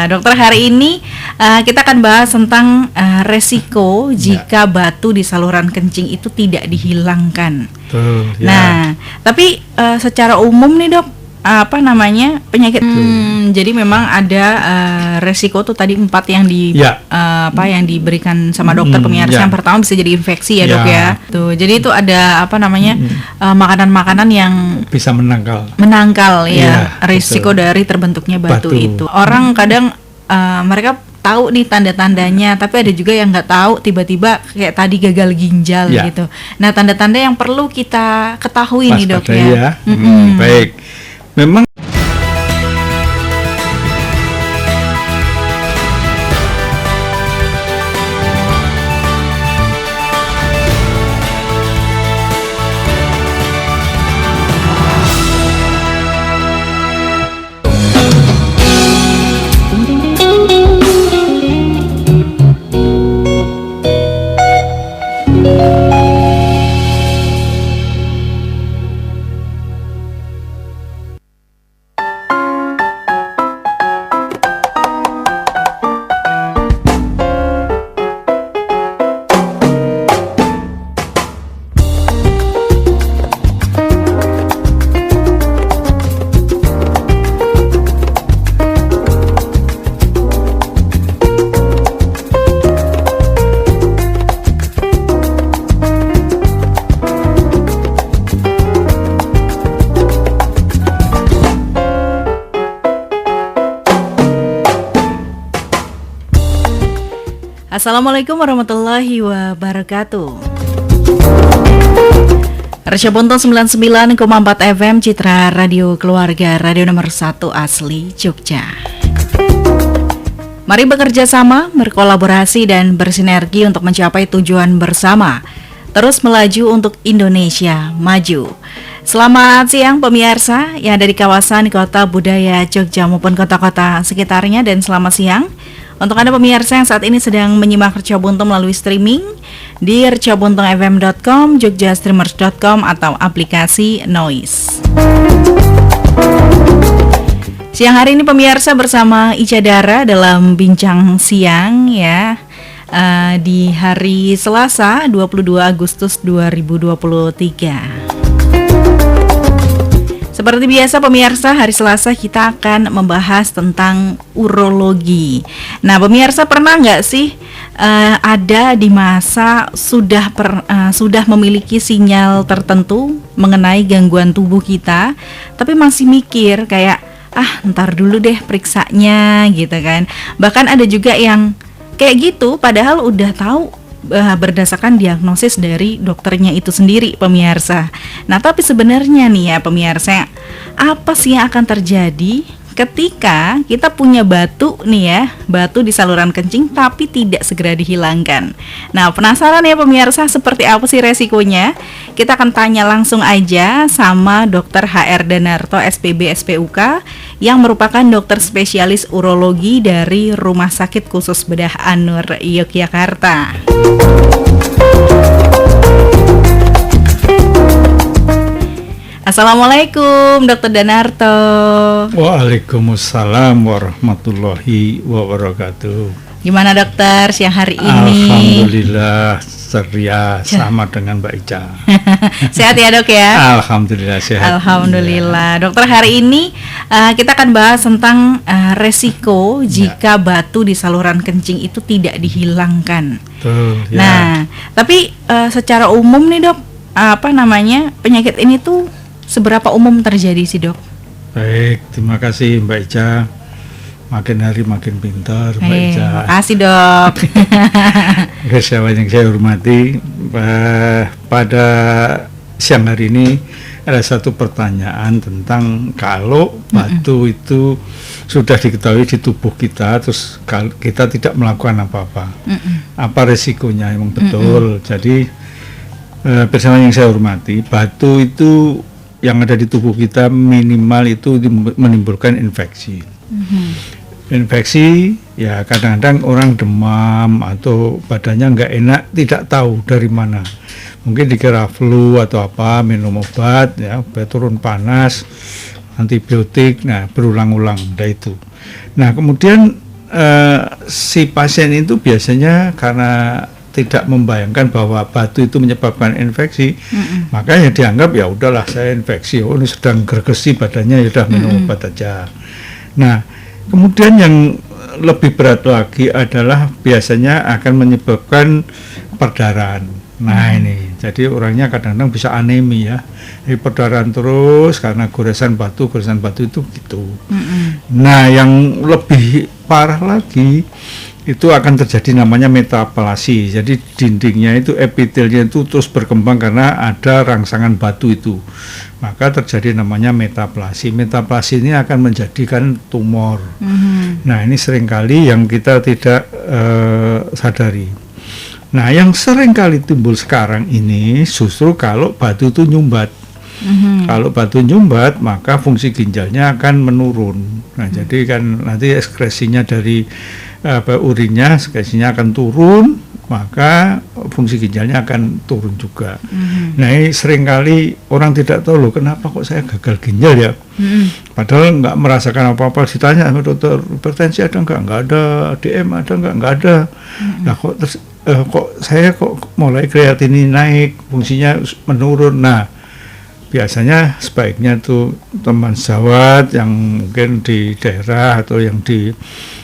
Dokter, hari ini kita akan bahas tentang resiko jika batu di saluran kencing itu tidak dihilangkan. Betul, ya. Nah, tapi secara umum nih dok, penyakit. Jadi memang ada resiko tuh tadi 4 yang yang diberikan sama dokter pemirsa. Yang pertama bisa jadi infeksi ya dok ya. Tuh, jadi itu ada makanan-makanan yang bisa menangkal ya resiko dari terbentuknya batu itu. Orang kadang mereka tahu nih tanda-tandanya, tapi ada juga yang nggak tahu, tiba-tiba kayak tadi gagal ginjal gitu. Nah, tanda-tanda yang perlu kita ketahui nih dok ya. Baik. Memang Assalamualaikum warahmatullahi wabarakatuh. Rasya Bonton 99,4 FM Citra Radio Keluarga, radio nomor 1 asli Jogja. Mari bekerja sama, berkolaborasi dan bersinergi untuk mencapai tujuan bersama. Terus melaju untuk Indonesia maju. Selamat siang pemirsa yang ada di kawasan kota budaya Jogja maupun kota-kota sekitarnya, dan selamat siang untuk Anda pemirsa yang saat ini sedang menyimak Rasya Bonton melalui streaming di rcabontonfm.com, jogjastreamers.com atau aplikasi Noise. Siang hari ini pemirsa bersama Ica Dara dalam Bincang Siang ya, di hari Selasa 22 Agustus 2023. Seperti biasa pemirsa, hari Selasa kita akan membahas tentang urologi. Nah pemirsa, pernah nggak sih ada di masa sudah memiliki sinyal tertentu mengenai gangguan tubuh kita, tapi masih mikir kayak ntar dulu deh periksanya gitu kan. Bahkan ada juga yang kayak gitu padahal udah tahu berdasarkan diagnosis dari dokternya itu sendiri pemirsa. Nah tapi sebenarnya nih ya pemirsa, apa sih yang akan terjadi ketika kita punya batu nih ya, batu di saluran kencing tapi tidak segera dihilangkan? Nah penasaran ya pemirsa, seperti apa sih resikonya? Kita akan tanya langsung aja sama Dr. HR Danarto SPB SPUK yang merupakan dokter spesialis urologi dari Rumah Sakit Khusus Bedah Anur Yogyakarta. Assalamualaikum Dr. Danarto. Waalaikumsalam warahmatullahi wabarakatuh. Gimana dokter siang hari ini? Alhamdulillah ceria, sama dengan Mbak Ica. Sehat ya dok ya? Alhamdulillah sehat. Alhamdulillah. Dokter, hari ini kita akan bahas tentang resiko jika batu di saluran kencing itu tidak dihilangkan. Betul, ya. Nah, tapi secara umum nih dok, penyakit ini tuh seberapa umum terjadi sih dok? Baik, terima kasih Mbak Ica. Makin hari makin pintar Mbak Ica. Makasih dok. Siapa yang saya hormati, pada siang hari ini ada satu pertanyaan tentang kalau batu itu sudah diketahui di tubuh kita, terus kita tidak melakukan apa-apa, apa resikonya? Emang betul. Jadi bersama yang saya hormati, batu itu yang ada di tubuh kita minimal itu menimbulkan infeksi. Infeksi ya, kadang-kadang orang demam atau badannya nggak enak, tidak tahu dari mana. Mungkin dikira flu atau apa, minum obat ya, obat turun panas, antibiotik, nah berulang-ulang itu. Nah kemudian si pasien itu biasanya karena tidak membayangkan bahwa batu itu menyebabkan infeksi, makanya dianggap ya udahlah saya infeksi, oh ini sedang gergesi badannya, ya udah minum obat aja. Nah, kemudian yang lebih berat lagi adalah biasanya akan menyebabkan perdarahan. Nah ini, jadi orangnya kadang-kadang bisa anemi ya, jadi perdarahan terus karena goresan batu itu gitu. Nah yang lebih parah lagi itu akan terjadi namanya metaplasi. Jadi dindingnya itu, epitelnya itu terus berkembang karena ada rangsangan batu itu. Maka terjadi namanya metaplasi. Metaplasi ini akan menjadikan tumor. Nah ini seringkali yang kita tidak sadari. Nah yang seringkali timbul sekarang ini justru kalau batu itu nyumbat. Kalau batu nyumbat maka fungsi ginjalnya akan menurun. Nah jadi kan nanti ekskresinya dari urinnya, ekskresinya akan turun, maka fungsi ginjalnya akan turun juga. Nah ini seringkali orang tidak tahu loh kenapa kok saya gagal ginjal ya. Padahal nggak merasakan apa-apa, ditanya sama dokter hipertensi ada nggak ada, DM ada nggak ada. Nah kok saya mulai kreatinin naik, fungsinya menurun. Nah biasanya sebaiknya tuh teman sejawat yang mungkin di daerah atau yang di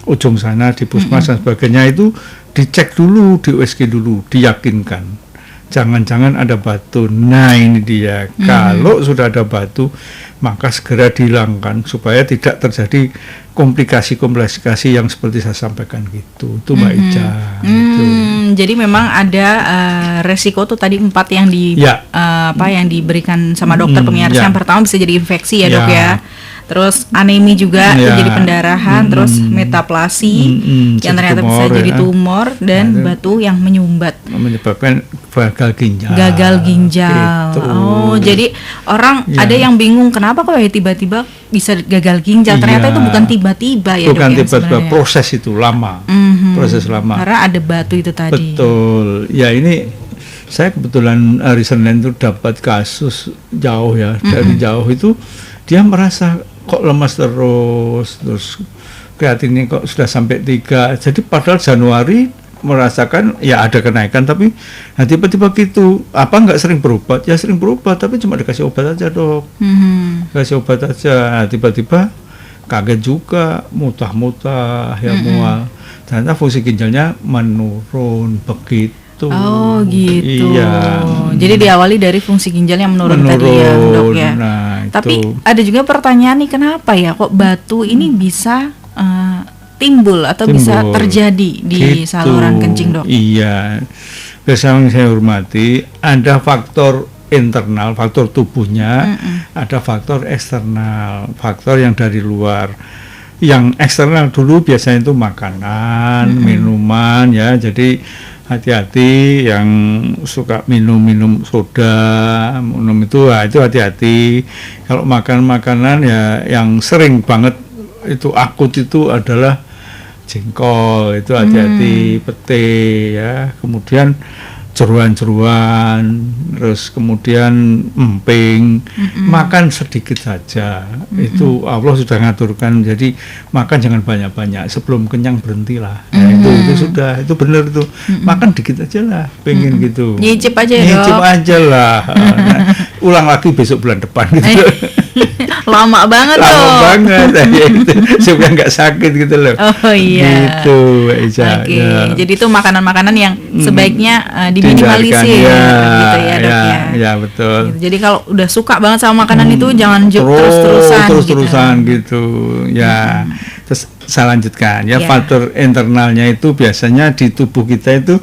ujung sana di puskesmas dan sebagainya itu dicek dulu, di USG dulu, diyakinkan jangan-jangan ada batu. Nah ini dia, kalau sudah ada batu maka segera dihilangkan supaya tidak terjadi komplikasi-komplikasi yang seperti saya sampaikan gitu. Itu Mbak Ica. Gitu. Jadi memang ada resiko tuh tadi 4 yang yang diberikan sama dokter pemirsa. Yang pertama bisa jadi infeksi ya dok ya. Terus anemi juga terjadi pendarahan, terus metaplasi yang ternyata tumor, bisa jadi tumor dan batu yang menyumbat menyebabkan gagal ginjal. Gitu. Oh, jadi orang ada yang bingung kenapa kok ya tiba-tiba bisa gagal ginjal. Ternyata itu bukan tiba-tiba ya, bukan dok, tiba-tiba, proses itu lama. Proses lama. Karena ada batu itu tadi. Betul. Ya ini saya kebetulan hari Senin itu dapat kasus jauh ya, dari jauh itu dia merasa kok lemas terus kreatinnya kok sudah sampai 3. Jadi padahal Januari merasakan ya ada kenaikan, tapi tiba-tiba gitu. Apa nggak sering berobat? Ya sering berobat, tapi cuma dikasih obat aja dok. Kasih obat aja. Tiba-tiba kaget juga, muntah-muntah, ya mual. Ternyata fungsi ginjalnya menurun begitu. Oh gitu. Iya. Jadi diawali dari fungsi ginjal yang menurun tadi ya dok ya. Nah, tapi ada juga pertanyaan nih, kenapa ya kok batu ini bisa timbul atau bisa terjadi di saluran kencing dok? Iya. Bersama saya hormati, ada faktor internal, faktor tubuhnya, ada faktor eksternal, faktor yang dari luar. Yang eksternal dulu biasanya itu makanan, minuman ya. Jadi hati-hati yang suka minum soda, minum itu hati-hati. Kalau makan makanan ya yang sering banget itu akut itu adalah jengkol, itu hati-hati, pete ya. Kemudian jeruan-jeruan, terus kemudian emping, makan sedikit saja. Itu Allah sudah ngaturkan, jadi makan jangan banyak-banyak, sebelum kenyang berhentilah. Ya, itu sudah, itu benar itu. Makan dikit aja lah, pengen gitu. Nyicip aja ya. Nyicip aja lah. Nah, ulang lagi besok bulan depan gitu. Lama banget loh. Lama banget ya, gitu. Supaya nggak sakit gitu loh. Oh iya. Gitu, Ica. Oke. Ya. Jadi itu makanan-makanan yang sebaiknya diminimalisir gitu ya dok ya. Ya betul. Gitu. Jadi kalau udah suka banget sama makanan itu jangan terus-terusan gitu. Ya. Terus saya lanjutkan ya, faktor internalnya itu biasanya di tubuh kita itu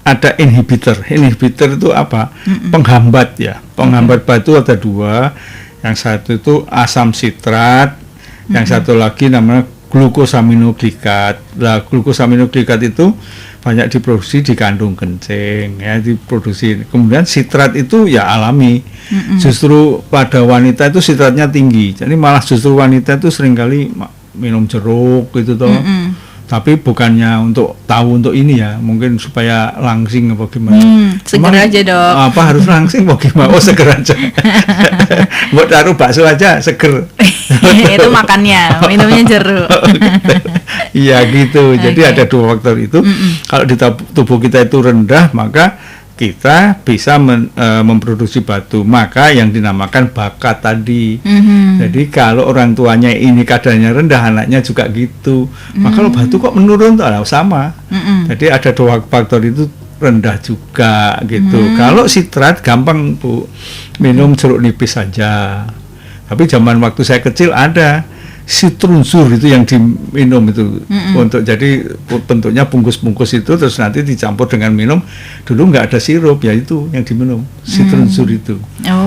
ada inhibitor. Inhibitor itu apa? Penghambat ya. Penghambat batu ada 2. Yang satu itu asam sitrat, yang satu lagi namanya glukosaminoglikat. Nah, glukosaminoglikat itu banyak diproduksi di kandung kencing, ya diproduksi. Kemudian sitrat itu ya alami. Justru pada wanita itu sitratnya tinggi. Jadi malah justru wanita itu seringkali minum jeruk gitu toh. Tapi bukannya untuk tahu untuk ini ya, mungkin supaya langsing apa gimana. Seger aja dok. Apa harus langsing apa gimana? Oh seger aja. Buat taruh bakso aja seger. Itu makannya, minumnya jeruk. Iya gitu. Jadi Okay. ada dua faktor itu. Kalau di tubuh kita itu rendah, maka kita bisa memproduksi batu. Maka yang dinamakan bakat tadi. Jadi kalau orang tuanya ini kadarnya rendah, anaknya juga gitu. Maka kalau batu kok menurun tuh sama. Jadi ada dua faktor itu rendah juga gitu. Kalau sitrat gampang Bu, minum jeruk nipis saja. Tapi zaman waktu saya kecil ada citrunsur itu yang diminum itu untuk jadi bentuknya bungkus-bungkus itu terus nanti dicampur dengan minum. Dulu nggak ada sirup ya itu yang diminum citrunsur itu.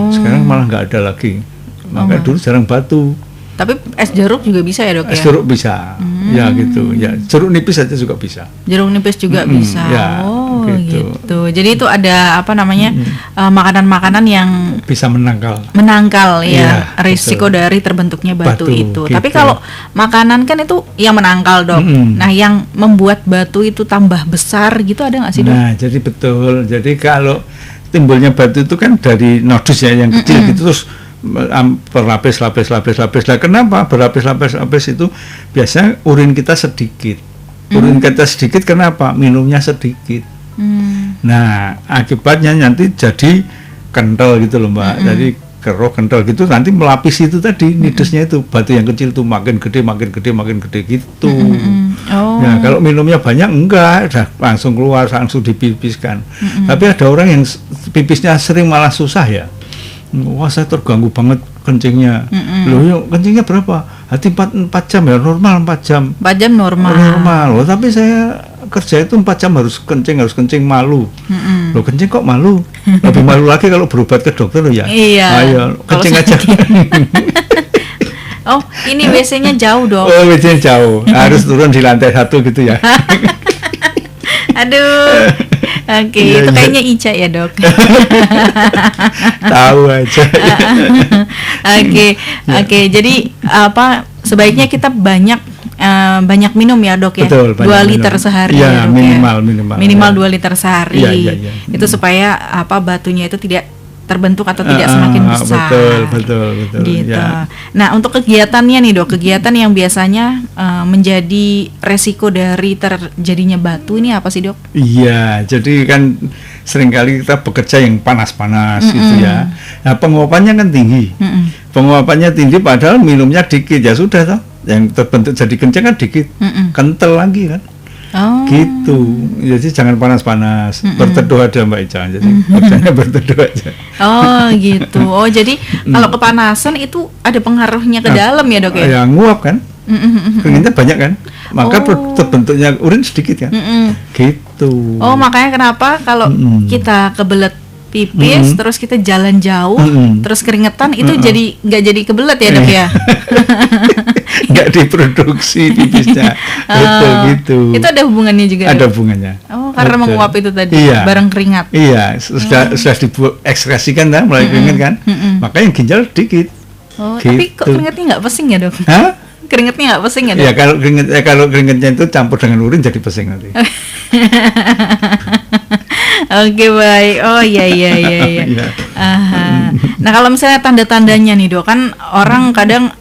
Sekarang malah nggak ada lagi. Maka dulu jarang batu. Tapi es jeruk juga bisa ya dok ya? Es jeruk bisa, ya gitu. Ya jeruk nipis saja juga bisa. Jeruk nipis juga bisa. Ya, oh gitu. gitu. Jadi itu ada apa namanya makanan-makanan yang Bisa menangkal. ya risiko betul. dari terbentuknya batu gitu. itu. Tapi kalau makanan kan itu yang menangkal dok. Nah yang membuat batu itu tambah besar gitu ada nggak sih dok? Nah jadi betul. Jadi kalau timbulnya batu itu kan dari nodus ya yang kecil gitu terus berlapis. Nah, kenapa berlapis itu biasanya urin kita sedikit. Urin kita sedikit kenapa? Minumnya sedikit. Nah, akibatnya nanti jadi kental gitu loh Mbak. Jadi keruh kental gitu nanti melapis itu tadi nidusnya itu batu yang kecil tuh makin gede gitu. Nah, kalau minumnya banyak enggak, udah langsung keluar, langsung dipipiskan. Tapi ada orang yang pipisnya sering malah susah ya. Wah saya terganggu banget kencingnya. Loh yuk, kencingnya berapa? Hati 4 jam ya, normal 4 jam. 4 jam normal. Loh, tapi saya kerja itu 4 jam harus kencing malu. Loh kencing kok malu? Lebih malu lagi kalau berobat ke dokter loh ya. Iya. Ayo kencing aja. Oh ini WC-nya jauh dok. Oh WC-nya jauh, harus turun di lantai 1 gitu ya. Aduh. Oke, itu kayaknya Ica ya dok. Tahu aja. Oke. Jadi apa sebaiknya kita banyak minum ya dok ya. Betul, 2 liter minum. sehari Ya, ya dok minimal ya. 2 liter sehari. Iya. Itu supaya apa batunya itu tidak terbentuk atau tidak semakin besar. Betul. Gitu. Ya. Nah untuk kegiatannya nih dok, kegiatan yang biasanya menjadi resiko dari terjadinya batu ini apa sih dok? Iya, jadi kan seringkali kita bekerja yang panas-panas gitu ya. Nah penguapannya kan tinggi. Penguapannya tinggi padahal minumnya dikit ya sudah toh. Yang terbentuk jadi kencing kan dikit, kental lagi kan. Gitu. Jadi jangan panas-panas. Berteduh aja Mbak Ica. Jadi kerjanya berteduh aja. Oh gitu. Oh jadi kalau kepanasan itu ada pengaruhnya ke dalam ya dok ya? Ya nguap kan. Keringetnya banyak kan. Maka terbentuknya urin sedikit kan. Gitu. Oh makanya kenapa kalau kita kebelet pipis terus kita jalan jauh terus keringetan itu jadi nggak jadi kebelet ya dok ya? Nggak diproduksi pipisnya. Betul gitu. Itu ada hubungannya juga? Ada hubungannya. Oh karena menguap itu tadi bareng keringat. Iya, sudah diekskresikan kan melalui keringat kan. Makanya yang ginjal dikit. Oh gitu. Tapi kok keringatnya nggak pesing ya dok? Hah? Keringatnya nggak pesing ya dok? Ya kalau keringatnya itu campur dengan urin jadi pesing nanti. Oke baik. Oh iya. Nah kalau misalnya tanda-tandanya nih dok, kan orang kadang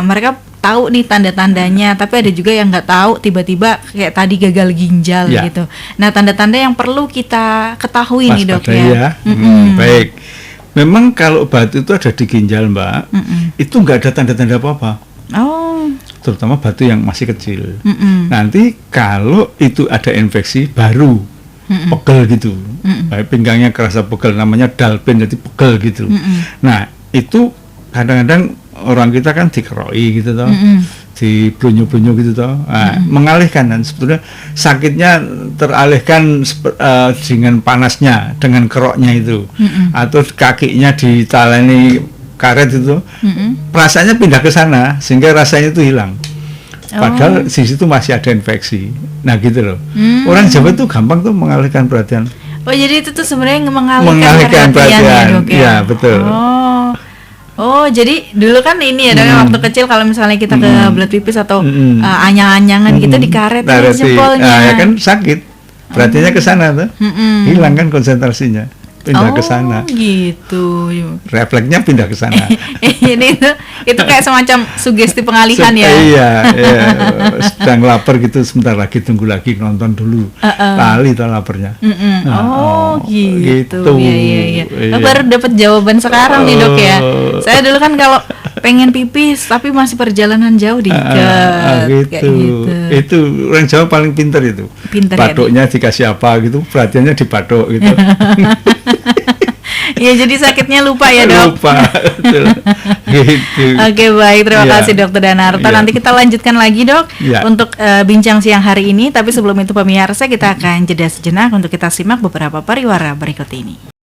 mereka tahu nih tanda-tandanya, tapi ada juga yang nggak tahu, tiba-tiba kayak tadi gagal ginjal gitu. Nah tanda-tanda yang perlu kita ketahui nih dok ya. Baik. Memang kalau batu itu ada di ginjal Mbak, itu nggak ada tanda-tanda apa-apa. Oh. Terutama batu yang masih kecil. Nanti kalau itu ada infeksi baru pegel gitu, pinggangnya kerasa pegel, namanya dalpen, jadi pegel gitu. Nah itu kadang-kadang orang kita kan dikeroi gitu toh, di blunyu-blunyu gitu toh, mengalihkan dan sebetulnya sakitnya teralihkan dengan panasnya, dengan keroknya itu, atau kakinya ditaleni karet itu, rasanya pindah ke sana sehingga rasanya itu hilang. Padahal di situ masih ada infeksi. Nah gitu loh. Orang Jawa itu gampang tuh mengalihkan perhatian. Oh jadi itu tuh sebenarnya mengalihkan perhatian ya dok ya? Iya betul. Oh, jadi dulu kan ini ya, Dok, waktu kecil kalau misalnya kita ke belet pipis atau anyang-anyangan gitu dikaret jempolnya. Ya kan sakit. Perhatiannya ke sana tuh. Hilang kan konsentrasinya. Pindah ke sana. Gitu. Refleksnya pindah ke sana. Ini itu kayak semacam sugesti pengalihan ya. Iya, sedang lapar gitu, sebentar lagi tunggu lagi nonton dulu. Lali tuh laparnya. Gitu. Iya. Baru dapat jawaban sekarang nih, Dok ya. Saya dulu kan kalau pengen pipis tapi masih perjalanan jauh diikat gitu. Itu orang Jawa paling pinter itu. Badoknya dikasih apa gitu, perhatiannya di badok gitu. Iya, jadi sakitnya lupa ya, Dok. Lupa. Gitu. Oke, baik, terima kasih Dokter Danarto. Nanti kita lanjutkan lagi, Dok, untuk bincang siang hari ini. Tapi sebelum itu pemirsa, kita akan jeda sejenak untuk kita simak beberapa pariwara berikut ini.